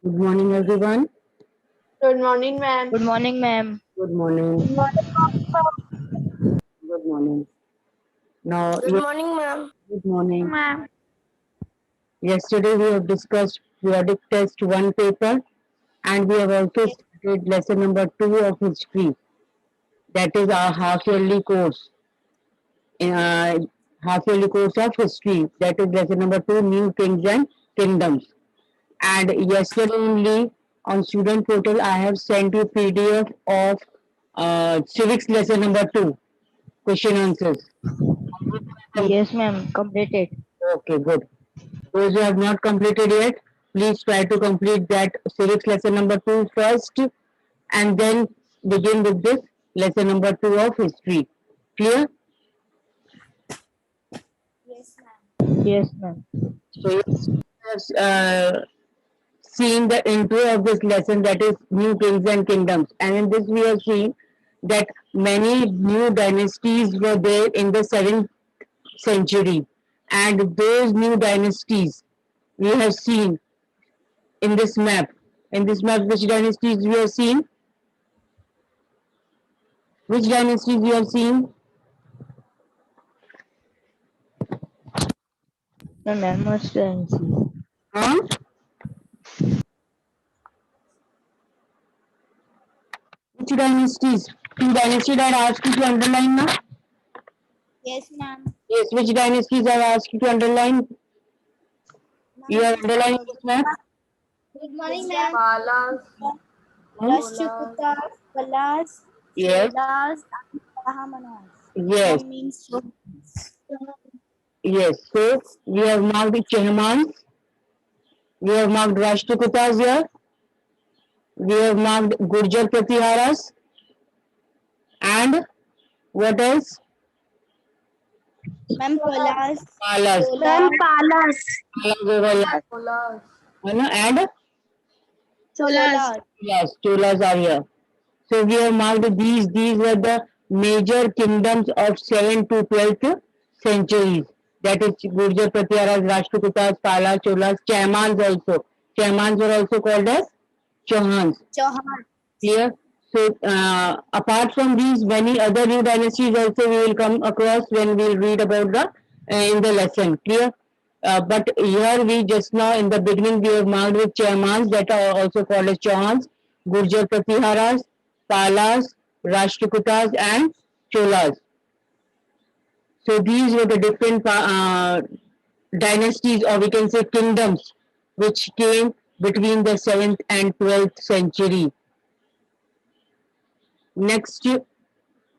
Good morning, everyone. Good morning, ma'am. Good morning, ma'am. Good morning. Good morning, Good morning. Now, Good morning, ma'am. good morning. Ma'am. Yesterday, we have discussed periodic test one paper, and we have also started lesson number two of history. That is our half-yearly course. Uh, Half-yearly course of history. That is lesson number two, New Kings and Kingdoms. And yesterday only on student portal, I have sent you PDF of civics lesson number two, question answers. Yes, ma'am. Completed. Okay, good. Those who have not completed yet, please try to complete that civics lesson number two first and then begin with this lesson number two of history. Clear? Yes, ma'am. Yes, ma'am. So, you have seen the intro of this lesson, that is New Kings and Kingdoms. And in this, we have seen that many new dynasties were there in the 7th century. And those new dynasties we have seen in this map. In this map, which dynasties we have seen? Which dynasties we have seen? Ma'am, must answer. Huh? Which dynasties? Two dynasties I asked you to underline now? Yes, ma'am. Yes, which dynasties I asked you to underline? You are Ma'am, underlining this map? good morning, ma'am. Palas, Hmm? Rashtrakutas, Palas, Yes, Cholas, and Brahmanas. yes, Ma'am means yes. So we have marked the Chahmans, we have marked Rashtrakutas here, we have marked Gurjar Pratiharas, and what else? Ma'am, Palas, Palas. Ma'am, Palas, Palas over here. Cholas, And Cholas. yes, Cholas are here. So we have marked these. These were the major kingdoms of 7th to 12th centuries. That is Gurjar Pratyaras, Rashtrakutas, Pala, Cholas, Chaimans also. Chaimans were also called as Chauhans. Chauhan. Clear? So apart from these, many other new dynasties also we will come across when we will read about the in the lesson. Clear? But here we just now in the beginning we have marked with Chaimans that are also called as Chauhans, Gurjar Pratiharas, Palas, Rashtrakutas and Cholas. So these were the different dynasties or we can say kingdoms which came between the 7th and 12th century. Next,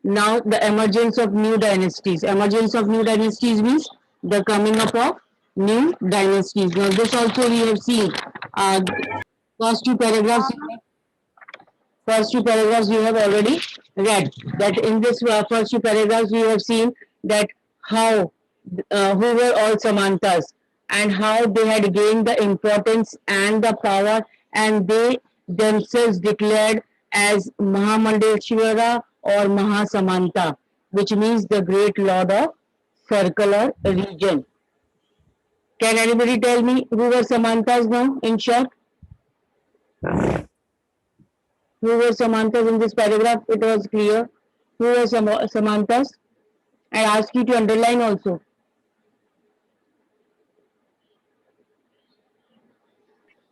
now the emergence of new dynasties. Emergence of new dynasties means the coming up of new dynasties. Now this also we have seen. Uh, first two paragraphs First two paragraphs you have already read. That in this first two paragraphs we have seen that how who were all Samantas and how they had gained the importance and the power, and they themselves declared as Mahamandeshwara or Mahasamanta, which means the great lord of circle or region. Can anybody tell me who were Samantas now in short? Who were Samantas in this paragraph? It was clear. Who were Samantas? I ask you to underline also.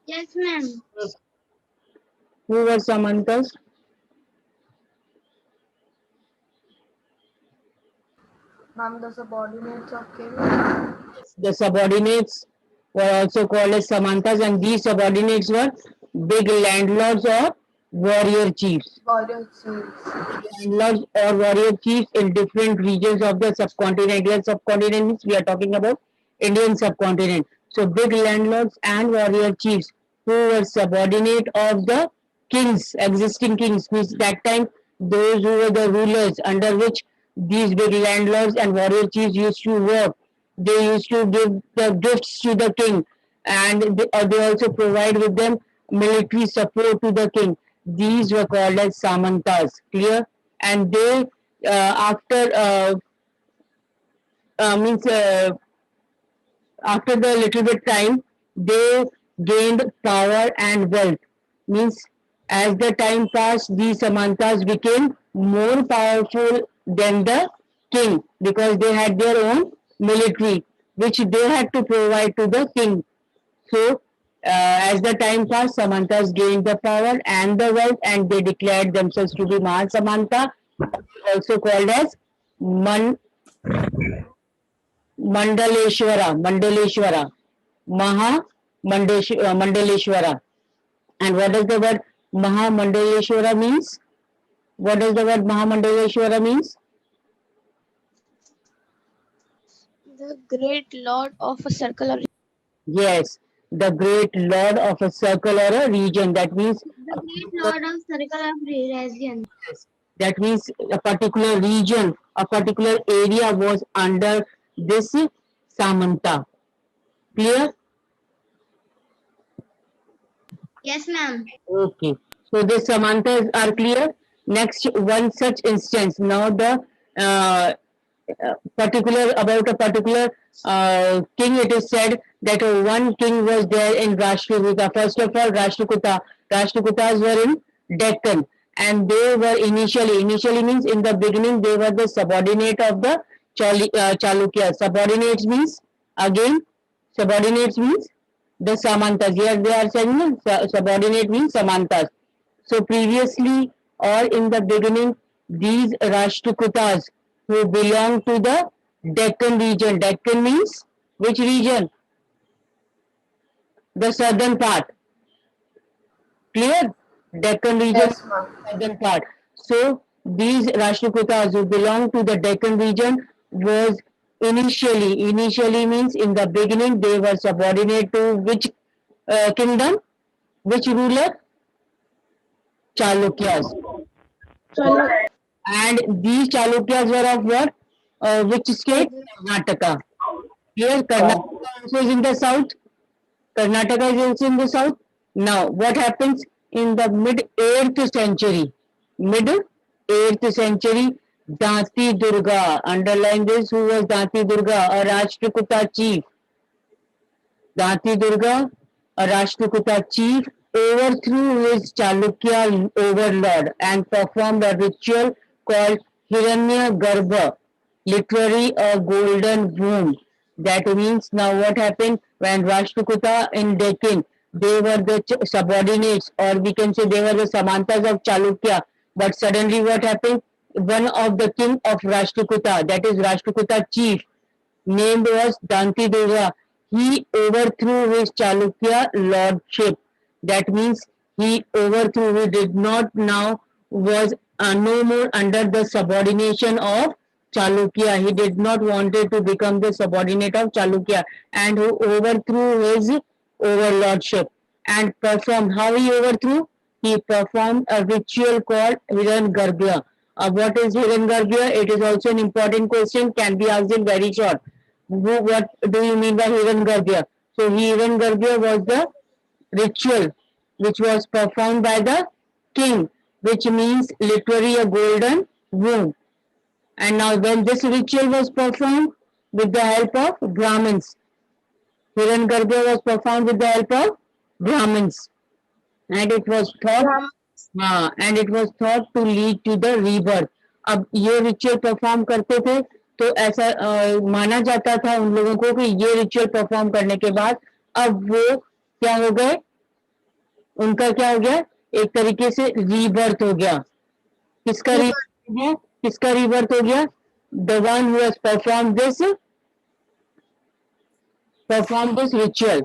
Yes, ma'am. Who were Samantas? Ma'am, the subordinates of king. The subordinates were also called as Samantas, and these subordinates were big landlords or warrior chiefs. Warrior chiefs. Landlords or warrior chiefs in different regions of the subcontinent. Indian subcontinent means we are talking about Indian subcontinent. So big landlords and warrior chiefs who were subordinate of the kings, existing kings, means that time those who were the rulers under which these big landlords and warrior chiefs used to work. They used to give the gifts to the king, and they also provide with them military support to the king. These were called as samantas. Clear? And they after means after the little bit time they gained power and wealth. Means as the time passed, these Samantas became more powerful than the king because they had their own military, which they had to provide to the king. So, as the time passed, Samantas gained the power and the wealth, and they declared themselves to be Mahasamanta, also called as Man, Mandaleshwara, Mandaleshwara. And what does the word Mahamandaleshwara means? What does the word Mahamandaleshwara means? The great lord of a circle or Yes, the great lord of a circle or a region. That means the great lord of circle of region. that means a particular region, a particular area was under this Samanta. Clear? Yes, ma'am. Okay. So the Samantas are clear. Next, one such instance. Now the particular about a particular king. It is said that one king was there in Rashtrakuta. First of all, Rashtrakutas were in Deccan, and they were initially means in the beginning they were the subordinate of the Chalukyas. Subordinates means the Samantas. Here they are saying subordinate means Samantas. So previously or in the beginning, these Rashtrakutas who belong to the Deccan region. Deccan means which region? The southern part. Clear? Deccan region, Yes, ma'am. southern part. So these Rashtrakutas who belong to the Deccan region was initially means in the beginning they were subordinate to which kingdom? Which ruler? Chalukyas. Chalo. And these Chalukyas were of what? Which state? Karnataka. Here, Karnataka also is in the south. Karnataka is also in the south. Now, what happens in the mid 8th century? Mid 8th century, Dati Durga. Underline this. Who was Dati Durga? A Rashtrakuta chief. Dati Durga, a Rashtrakuta chief, overthrew his Chalukya overlord and performed a ritual called Hiranya Garbha, literally a golden womb. That means now what happened when Rashtrakuta in Deccan, they were the subordinates, or we can say they were the Samantas of Chalukya. But suddenly what happened? One of the king of Rashtrakuta, that is Rashtrakuta chief, named was Danti Durga. He overthrew his Chalukya lordship. That means he overthrew, he did not now was no more under the subordination of Chalukya. He did not wanted to become the subordinate of Chalukya and who overthrew his overlordship and performed. How he overthrew? He performed a ritual called Hiran Garbhya. What is Hiran Garbhya? It is also an important question, can be asked in very short. What do you mean by Hiran Garbhya? So Hiran Garbhya was the ritual which was performed by the king, which means literally a golden womb. And now when this ritual was performed with the help of Brahmins, Hiranyagarbha was performed with the help of Brahmins, and it was thought and it was thought to lead to the rebirth. अब ये ritual perform करते थे तो ऐसा माना जाता था उन लोगों को कि ये रिचुअल परफॉर्म करने के बाद अब वो क्या हो गए, उनका क्या हो गया, एक तरीके से रीबर्थ हो गया. किसका रीबर्थ हो गया? किसका रीबर्थ हो गया? The one who has performed this ritual.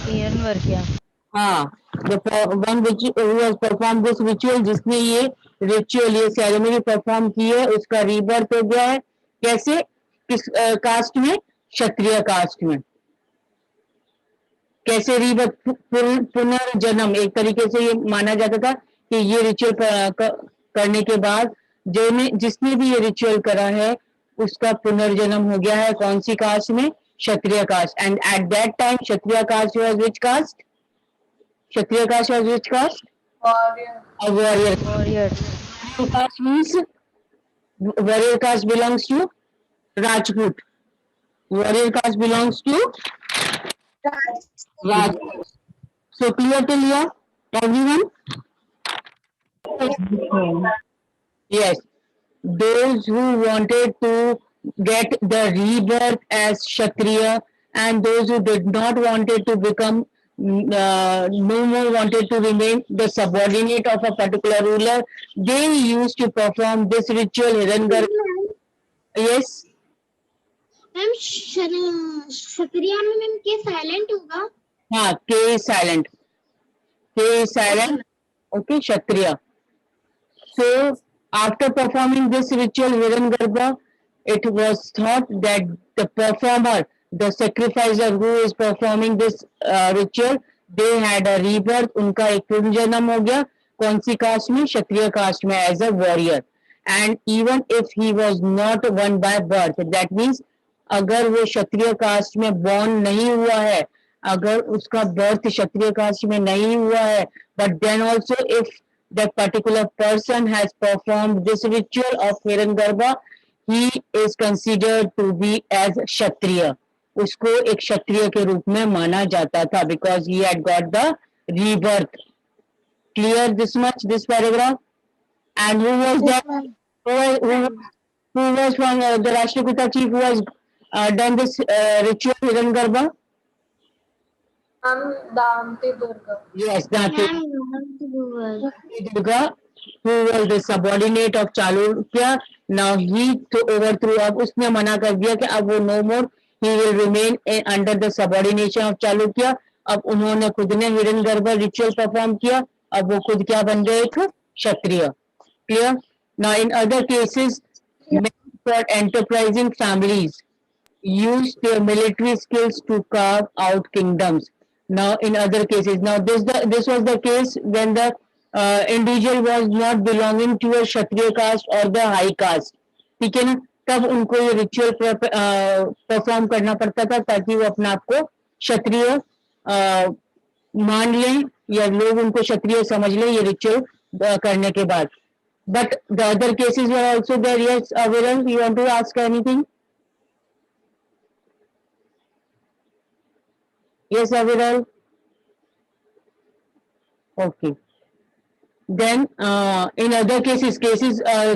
Ian Varkia. हाँ, the one which who has performed this ritual, जिसने ये ritual ये ceremony perform की है, उसका rebirth हो गया है. कैसे? किस कास्ट में? क्षत्रिय कास्ट में. कैसे रीबर्थ? पुनर्जन्म. एक तरीके से ये माना जाता था कि ये रिचुअल करने के बाद जो जिसने भी ये रिचुअल करा है उसका पुनर्जन्म हो गया है. कौन सी कास्ट में? Kshatriya caste. And at that time Kshatriya caste was which caste? Kshatriya caste was which caste? Warrior. A warrior. Warrior. Caste means warrior caste belongs to Rajput. Warrior caste belongs to Raj. So clear till here, everyone? Yes. Those who wanted to get the rebirth as Kshatriya and those who did not wanted to become no more wanted to remain the subordinate of a particular ruler, they used to perform this ritual Hirangar. Yes, ma'am Kshatriya में ma'am के silent होगा हाँ, K is silent. K is silent. Okay, Kshatriya. So, after performing this ritual Hirangarbha, it was thought that the performer, the sacrificer who is performing this ritual, they had a rebirth. उनका एक पुनर्जन्म हो गया. कौन सी caste में? Kshatriya cast में as a warrior. And even if he was not one by birth, that means अगर वो क्षत्रिय कास्ट में born नहीं हुआ है, अगर उसका birth क्षत्रिय कास्ट में नहीं हुआ है, but then also if that particular person has performed this ritual of Hirangarbha, he is considered to be as Kshatriya. उसको एक क्षत्रिय के रूप में माना जाता था because he had got the rebirth. Clear this much, this paragraph? And who was that? Who was from the Rashtrakuta chief who has done this ritual Hirangarbha? Damti Durga. Yes, Dante Durga, who was the subordinate of Chalukya. Now he overthrew. अब उसने मना कर दिया कि अब वो no more he will remain under the subordination of Chalukya. अब उन्होंने खुद ने हिरण्यगर्भ रिचुअल परफॉर्म किया. अब वो खुद क्या बन गए थे? क्षत्रिय. Clear? Now in other cases, men for enterprising families used their military skills to carve out kingdoms. Now, in other cases, now this was the case when the individual was not belonging to a Kshatriya caste or the high caste. ठीक है ना? तब उनको ये ritual perform करना पड़ता था ताकि वो अपने आप को क्षत्रिय मान लें या लोग उनको क्षत्रिय समझ लें ये रिचुअल करने के बाद. But the other cases were also there. Yes, Viral, you want to ask anything? Yes, Aviral. Okay. Then, in other cases,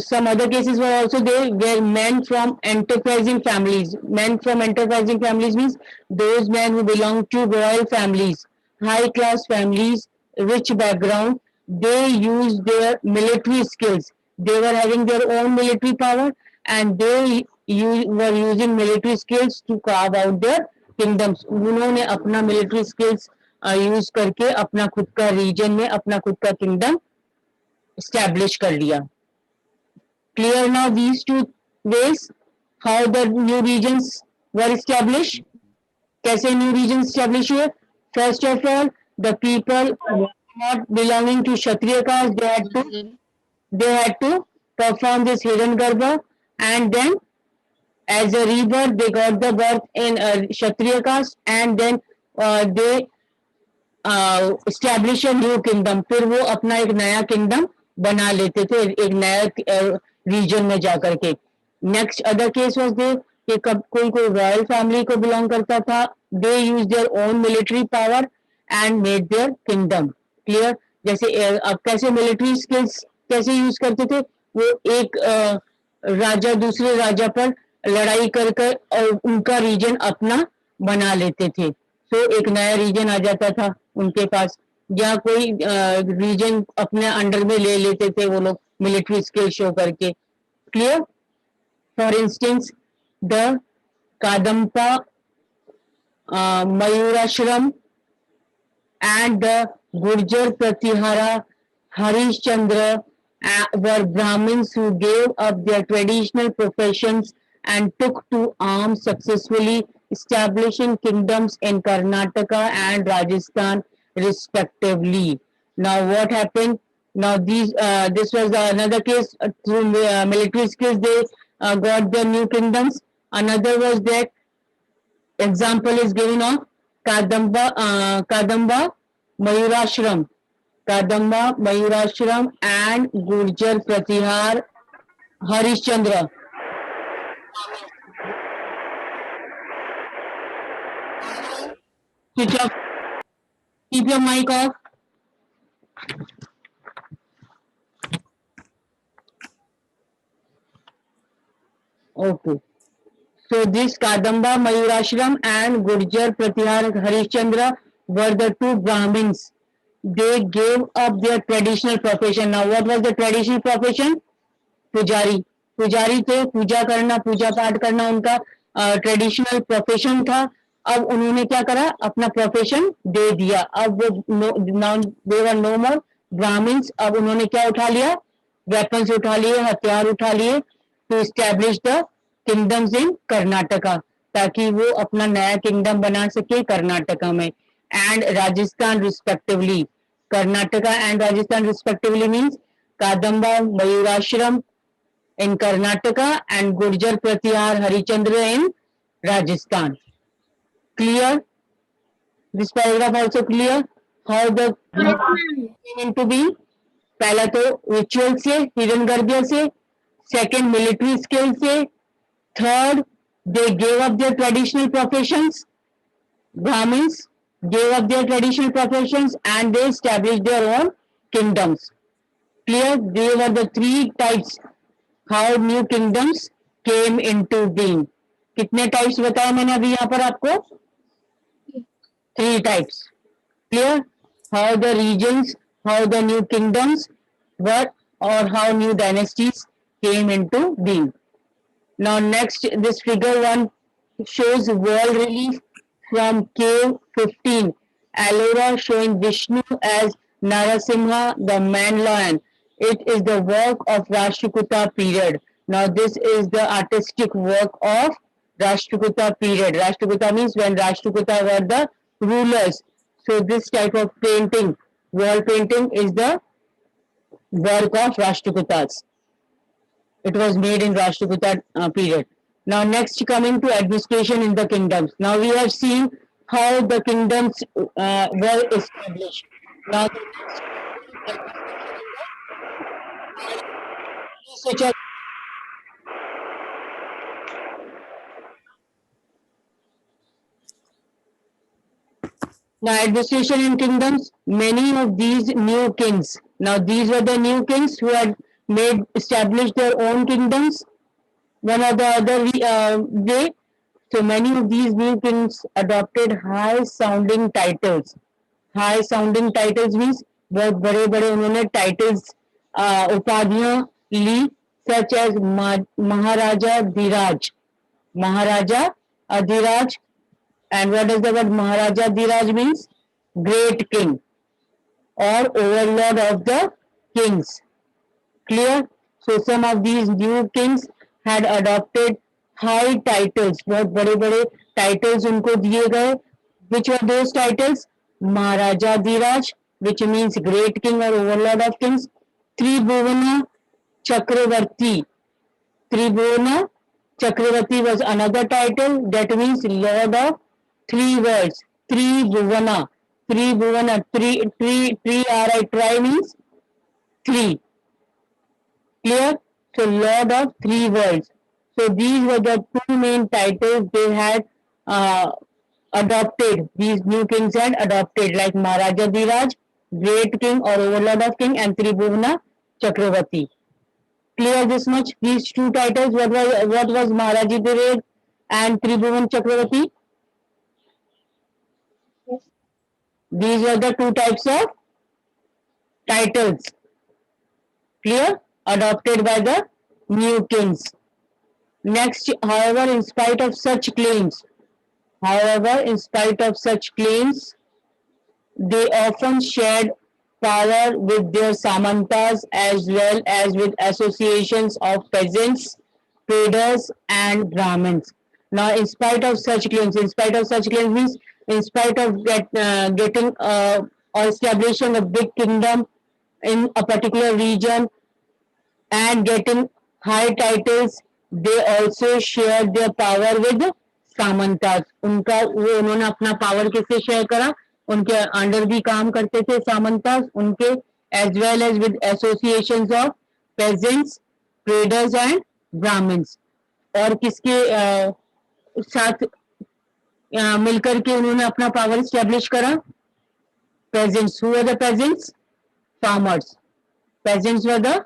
some other cases were also there where men from enterprising families. Men from enterprising families means those men who belong to royal families, high class families, rich background. They used their military skills. They were having their own military power, and they were using military skills to carve out their kingdoms. उन्होंने अपना military skills use करके अपना खुद का reason में अपना खुद का किंगडम establish कर लिया. Clear now these two ways how the new regions were established. कैसे new regions established हुए? First of all, the people not belonging to Kshatriya caste, they had to perform this Hirangarbha, and then as a rebirth they got the birth in Kshatriya caste, and then they establish a new kingdom. फिर वो अपना एक नया kingdom बना लेते थे एक नया रीजन में जाकर के. Next other case was they कि कब कोई रॉयल फैमिली को बिलोंग करता था. They use their own military power and made their kingdom. Clear? जैसे अब कैसे मिलिट्री स्किल्स कैसे यूज करते थे? वो एक राजा दूसरे राजा पर लड़ाई कर कर और उनका रीजन अपना बना लेते थे. तो एक नया रीजन आ जाता था उनके पास, या कोई रीजन अपने अंडर में ले लेते थे वो लोग मिलिट्री स्किल शो करके. Clear? For instance the Kadamba Mayurasharma and the Gurjar Pratihara Harishchandra were Brahmins who gave up their traditional professions and took to arms successfully, establishing kingdoms in Karnataka and Rajasthan respectively. Now what happened? Now this was another case through military skills they got their new kingdoms. Another was that example is given of Kadamba Mayurashram. Kadamba Mayurashram and Gurjar Pratihar Harishchandra. Switch off. Keep your mic off. Okay. So this Kadamba, Mayurashram and Gurjar Pratihar Harishchandra were the two Brahmins. They gave up their traditional profession. Now what was the traditional profession? पुजारी. पुजारी थे, पूजा करना, पूजा पाठ करना उनका traditional profession था. अब उन्होंने क्या करा, अपना प्रोफेशन दे दिया. अब वो दे वर नो मोर ब्राह्मण्स. अब उन्होंने क्या उठा लिया, वेपन्स उठा लिए, हथियार उठा लिए to establish the kingdoms in Karnataka, ताकि वो अपना नया किंगडम बना सके कर्नाटका में. And Rajasthan respectively, Karnataka and Rajasthan respectively means Kadamba Mayurasharma in Karnataka and Gurjar Pratihar Harichandra in Rajasthan. Clear? This paragraph also clear? How the came into being? पहला तो रिचुअल से, हिरण्यगर्भ से, सेकंड मिलिट्री स्किल से, third they gave up their traditional professions. Brahmins gave up their traditional professions and they established their own kingdoms. Clear? They were the three types how new kingdoms came into being. कितने types बताए मैंने अभी यहाँ पर आपको? 3 types. Clear? How the regions, how the new kingdoms were, or how new dynasties came into being. Now next, this figure 1 shows wall relief from cave 15. Ellora showing Vishnu as Narasimha, the man lion. It is the work of Rashtrakuta period. Now this is the artistic work of Rashtrakuta period. Rashtrakuta means when Rashtrakuta were the rulers. So this type of painting, wall painting, is the work of Rashtrakutas. It was made in Rashtrakuta period. Now next, coming to administration in the kingdoms. Now we have seen how the kingdoms were established. Now such as now administration in kingdoms, many of these new kings. Now these were the new kings who had made established their own kingdoms one or the other way. So many of these new kings adopted high sounding titles. High sounding titles means बहुत बड़े बड़े उन्होंने titles उपाधियां ली, such as Maharaja Dhiraj. Maharaja Adhiraj. And what does the word Maharaja Dhiraj means? Great king or overlord of the kings. Clear? So some of these new kings had adopted high titles. बहुत बड़े बड़े titles उनको दिए गए. Which were those titles? Maharaja Dhiraj, which means great king or overlord of kings. Tribhuvana Chakravarti. Tribhuvana Chakravarti was another title, that means lord of 3 worlds. Tribhuvana. Tribhuvana. Tri means 3. Clear? So lord of 3 worlds. So these were the 2 main titles they had adopted. These new kings had adopted, like Maharaja Dhiraj, great king or overlord of king, and Tribhuvana Chakravarti. Clear this much? These 2 titles, what was Maharaja Dhiraj and Tribhuvan Chakravarti? These were the 2 types of titles. Clear? Adopted by the new kings. Next, however, in spite of such claims, they often shared power with their samantas as well as with associations of peasants, traders, and Brahmins. Now, in spite of such claims means in spite of getting or establishing a big kingdom in a particular region and getting high titles, they also shared their power with सामंतास. उनका वो उन्होंने अपना power किससे share करा? उनके under भी काम करते थे सामंतास, उनके as well as with associations of peasants, traders and Brahmins. और किसके साथ मिलकर के उन्होंने अपना पावर स्टैब्लिश करा. Peasants. Who were the peasants? Farmers. Peasants were the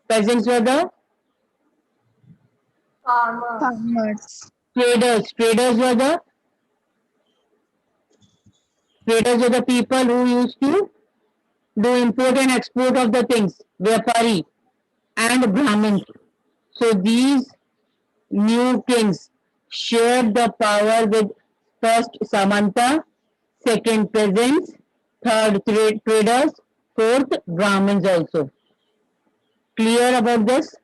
peasants were the Farmers. traders. Traders were the people who used to do import and export of the things. Vyapari and Brahmins. So these new kings shared the power with first Samanta, second peasants, third traders, fourth Brahmins also. Clear about this?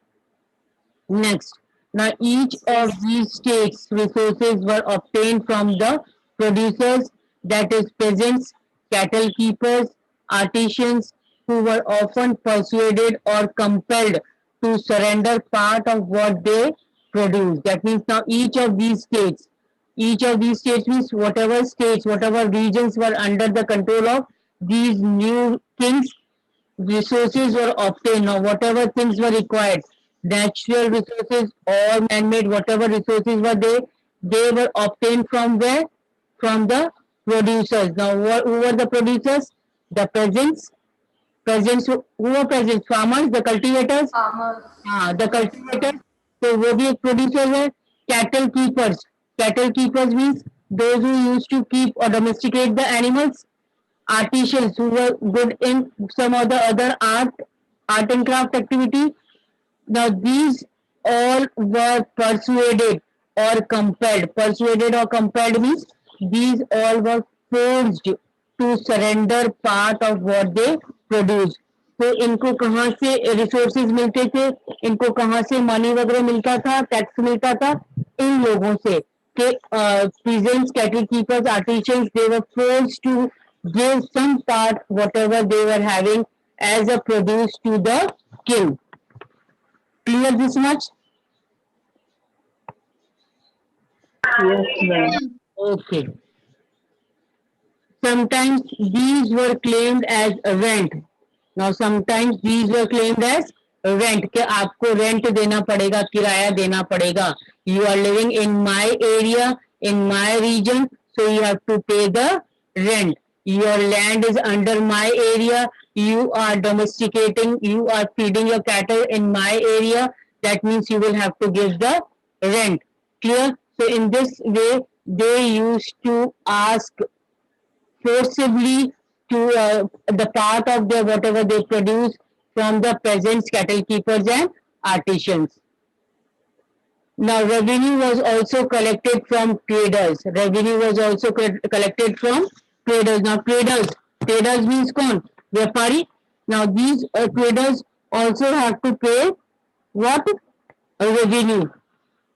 Next, now each of these states' resources were obtained from the producers, that is, peasants, cattle keepers, artisans, who were often persuaded or compelled to surrender part of what they produced. That means now each of these states means whatever states, whatever regions were under the control of these new kings, resources were obtained. Now, whatever things were required, natural resources or man-made, whatever resources were they were obtained from where? From the producers. Now, who were the producers? The peasants. Who were peasants? Farmers, the cultivators. The cultivators. तो वो भी एक producer है. Cattle keepers. Cattle keepers means those who used to keep or domesticate the animals. Artisans who were good in some or the other art and craft activity. Now these all were persuaded or compelled means these all were forced to surrender part of what they produced. तो इनको कहाँ से resources मिलते थे, इनको कहाँ से money वगैरह मिलता था, टैक्स मिलता था, इन लोगों से कि peasants, cattle keepers, artisans, they were forced to give some part whatever they were having as a produce to the king. Clear this much? Yes, ma'am. Okay. Sometimes these were claimed as rent. Now sometimes these were claimed as rent कि आपको rent देना पड़ेगा, किराया देना पड़ेगा. You are living in my area, in my region, so you have to pay the rent. Your land is under my area. You are domesticating, you are feeding your cattle in my area. That means you will have to give the rent. Clear? So in this way, they used to ask forcibly to the part of their whatever they produce from the peasants, cattle keepers, and artisans. Now, revenue was also collected from traders. Revenue was also collected from traders. Now, traders means कौन? व्यापारी. Now, these traders also have to pay what? Revenue.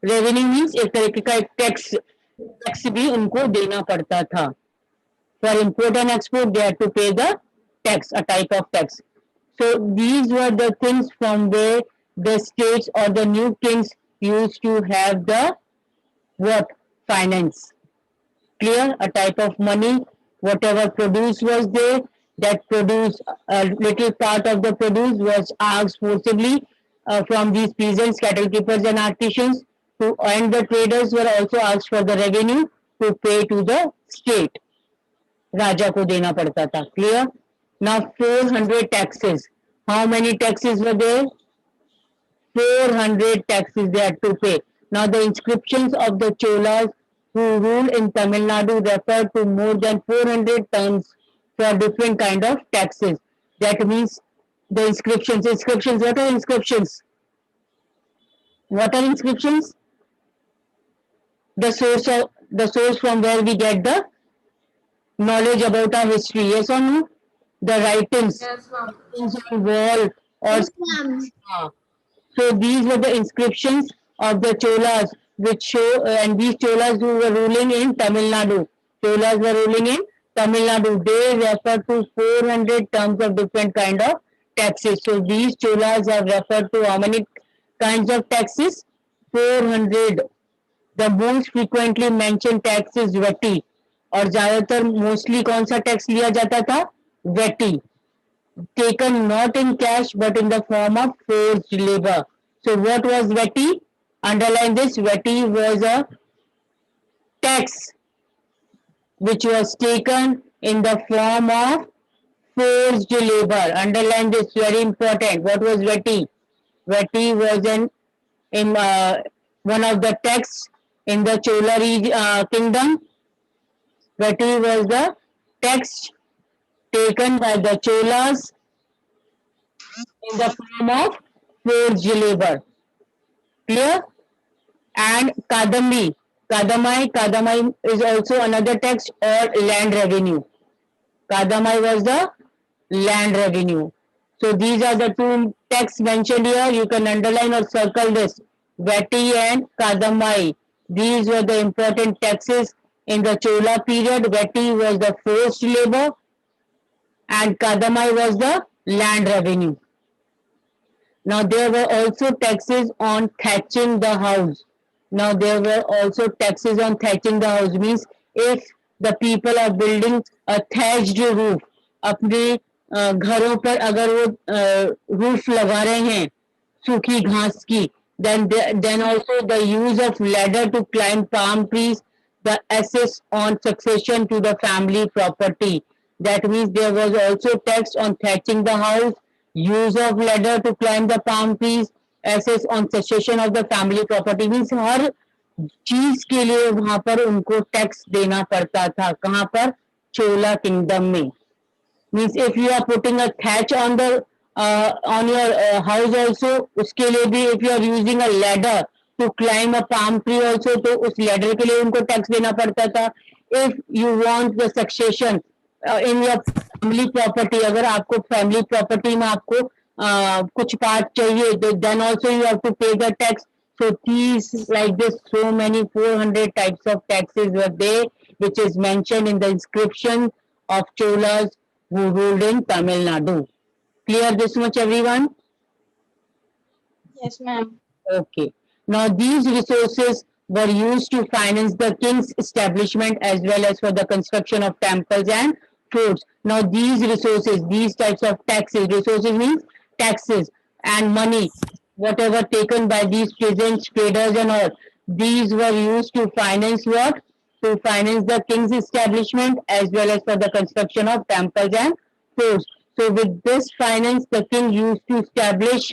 Revenue means एक तरीके का एक tax भी उनको देना पड़ता था. For import and export, they had to pay the tax, a type of tax. So these were the things from where the states or the new kings used to have the what? Finance. Clear? A type of money. Whatever produce was there, that produce, a little part of the produce was asked forcibly from these peasants, cattle keepers, and artisans. And the traders were also asked for the revenue to pay to the state. राजा को देना पड़ता था. Clear? Now 400 taxes. How many taxes were there? 400 taxes they had to pay. Now the inscriptions of the Cholas who ruled in Tamil Nadu refer to more than 400 terms for different kind of taxes. That means the inscriptions. What are inscriptions? What are inscriptions? The source from where we get the knowledge about our history. Yes or no? The writings. Yes, on wall or so these were the inscriptions of the Cholas, which show and these Cholas who were ruling in Tamil Nadu. Cholas were ruling in Tamil Nadu. They refer to 400 terms of different kind of taxes. So these Cholas have referred to how many kinds of taxes? 400. The most frequently mentioned tax is Vati. और ज्यादातर mostly कौन सा tax लिया जाता था? Vetti. Taken not in cash but in the form of forced labour. So what was vetti? Underline this. Vetti was a tax which was taken in the form of forced labor. Underline this, very important. What was Veti? Veti was in one of the texts in the Chola kingdom. Veti was the text taken by the Cholas in the form of forced labor. Clear? And Kadambi. Kadamai is also another text or land revenue. Kadamai was the land revenue. So these are the two texts mentioned here. You can underline or circle this. Veti and Kadamai. These were the important taxes in the Chola period. Veti was the forced labor and Kadamai was the land revenue. Now there were also taxes on thatching the house. Now there were also taxes on thatching the house, means if the people are building a thatched roof, अपने घरों पर अगर वो roof लगा रहे हैं सूखी घास की, then also the use of ladder to climb palm trees, the assess on succession to the family property. That means there was also tax on thatching the house, use of ladder to climb the palm trees, assess on succession of the family property. Means हर चीज के लिए वहां पर उनको tax देना पड़ता था. कहां पर? चोला किंगडम में. Means if you are putting a thatch on your house also, उसके लिए भी if you are using a ladder to climb a palm tree also, तो उस ladder के लिए उनको टैक्स देना पड़ता था. If you want the succession in your family property, अगर आपको family property में आपको कुछ part चाहिए, then also you have to pay the tax. So these like this, so many 400 types of taxes were there, which is mentioned in the inscription of Cholas who ruled in Tamil Nadu. Clear this much, everyone? Yes, ma'am. Okay. Now these resources were used to finance the king's establishment as well as for the construction of temples and forts. Now these resources, these types of taxes, resources means taxes and money, whatever taken by these peasants, traders and all, these were used to finance what? To finance the king's establishment as well as for the construction of temples and forts. So with this finance, the king used to establish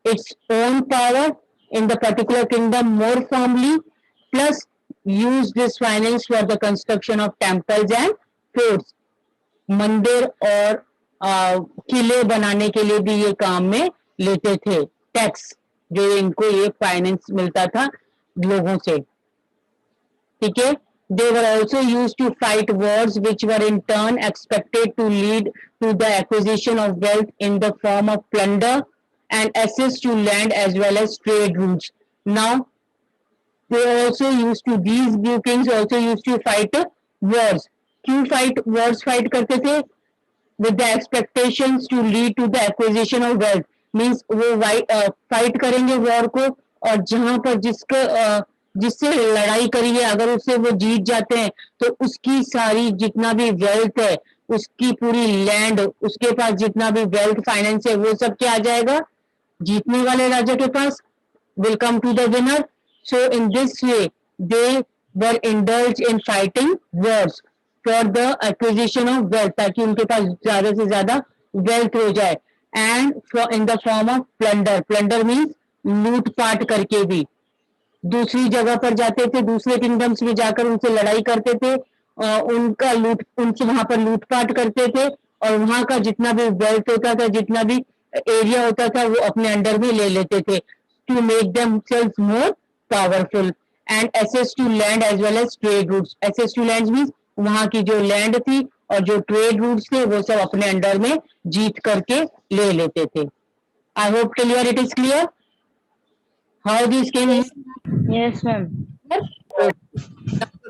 its own power in the particular kingdom more firmly, plus use this finance for the construction of temples and forts. मंदिर और किले बनाने के लिए भी ये काम में लेते थे टैक्स, जो इनको ये फाइनेंस मिलता था लोगों से. ठीक है. They were also used to fight wars which were in turn expected to lead to the acquisition of wealth in the form of plunder and access to land as well as trade routes. Now, they also used to, these new kings also used to fight wars. क्यों wars fight करते थे? With the expectations to lead to the acquisition of wealth. Means वो fight करेंगे war को, और जहां पर जिससे लड़ाई करी है अगर उससे वो जीत जाते हैं तो उसकी सारी जितना भी वेल्थ है, उसकी पूरी लैंड, उसके पास जितना भी वेल्थ फाइनेंस है, वो सब क्या आ जाएगा? जीतने वाले राजा के पास. Will come to the winner. So in this way they were indulged in fighting wars for the acquisition of wealth, ताकि उनके पास ज्यादा से ज्यादा wealth हो जाए. And in the form of plunder. Plunder means लूटपाट करके भी दूसरी जगह पर जाते थे, दूसरे किंगडम्स में जाकर उनसे लड़ाई करते थे, उनसे वहां पर लूटपाट करते थे, और वहां का जितना भी वेल्थ होता था, जितना भी एरिया होता था, वो अपने अंडर में ले लेते थे, to make themselves more powerful. And access to land as well as trade routes. Access to land means वहां की जो लैंड थी और जो ट्रेड रूट्स थे वो सब अपने अंडर में जीत करके ले लेते थे. I hope clear, it is clear how this came. Yes, ma'am.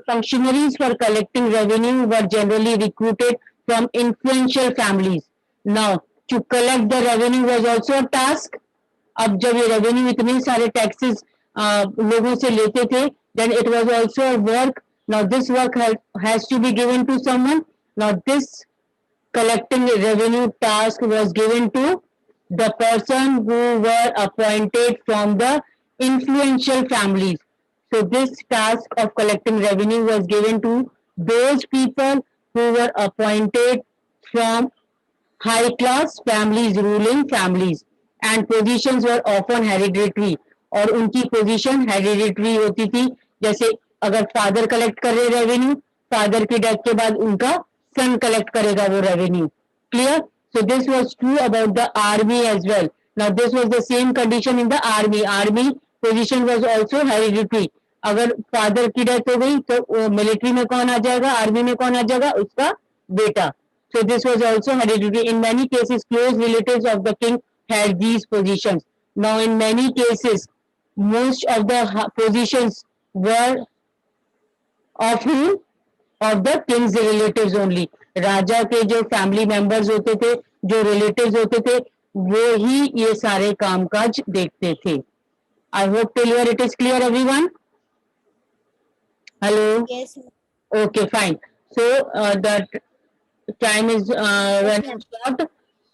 Functionaries for collecting revenue were generally recruited from influential families. Now, to collect the revenue was also a task. अब जब ये revenue इतने सारे taxes लोगों से लेते थे, then it was also a work. Now this work has to be given to someone. Now this collecting revenue task was given to the person who were appointed from the influential families. So this task of collecting revenue was given to those people who were appointed from high class families, ruling families, and positions were often hereditary. और उनकी position hereditary होती थी. जैसे अगर father collect कर रहे revenue, father की death के बाद उनका सन कलेक्ट करेगा वो revenue. Clear? So this was true about the army as well. Now this was the same condition in the army. Army position was also hereditary. अगर father की डेथ हो गई तो मिलिट्री में कौन आ जाएगा, आर्मी में कौन आ जाएगा, उसका बेटा. So this was also hereditary. In many cases, close relatives of the king had these positions. Now in many cases, most of the positions were of whom? Of the king's relatives only. राजा के जो family members होते थे, जो relatives होते थे, वो ही ये सारे कामकाज देखते थे. I hope till here it is clear, everyone. Hello. Yes. Okay, fine. So that time is running short.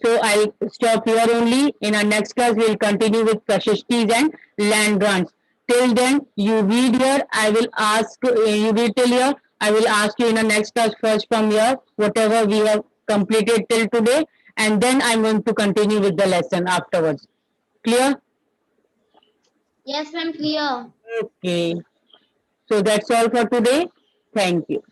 So I'll stop here only. In our next class, we'll continue with prashastis and land grants. Till then, you read here. I will ask you read till here. I will ask you in the next class first from here whatever we have completed till today, and then I'm going to continue with the lesson afterwards. Clear? Yes, ma'am. Clear. Okay. So that's all for today. Thank you.